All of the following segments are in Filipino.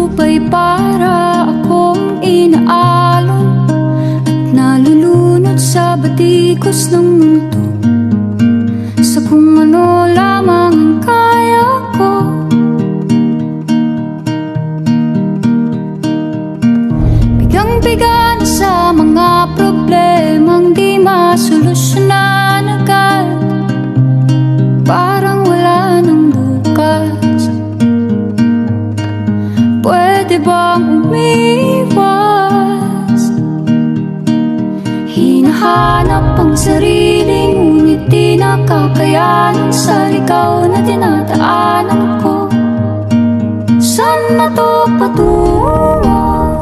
lupa'y para akong inaalon at nalulunod sa batikos ng mundo, sa kung ano lamang ang kaya ko. Bigang-biga na sa mga problemang di masolusyonan agad, parang wala nang bukas. Pwede bang umiwas? Hinahanap ang sarili, ngunit di nakakayanan sa ligaw na dinadaanan ko. Saan na to patungo?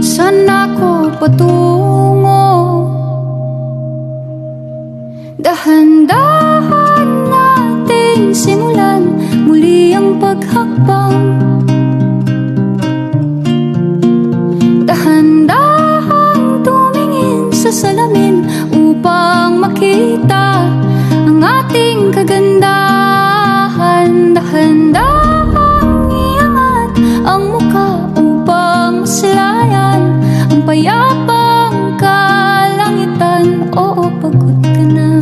Saan ako patungo? Dahan-dahan nating simulan muli ang paghakbang. Dahan-dahan tumingin sa salamin upang makita ang ating kagandahan. Dahan-dahan iangat ang mukha upang maslayan ang payapang kalangitan. Oo, pagod ka na,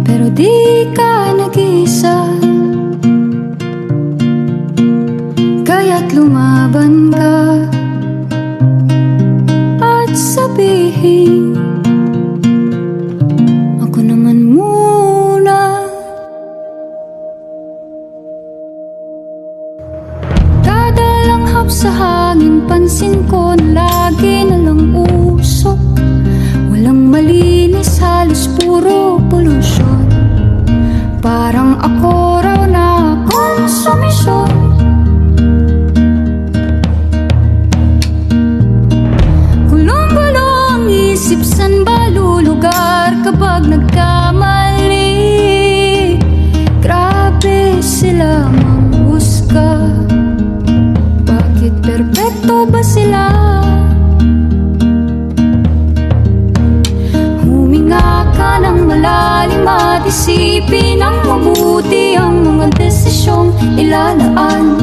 pero di ka nag-iisa, kaya't lumaban ka at sabihin, ako naman muna. Dadalang hap sa hangin, pansin ko na lagi na lang usok. Walang malinis, halos puro polusyon. Parang ako raw na konsumisyon. Gulong-gulo ang isip, san ba lulugar kapag nagkamali? Grabe sila manghusga, bakit perpekto ba sila? Huminga ka ng malalim at isipin ang mabuti ang mga desisyong ilalaan.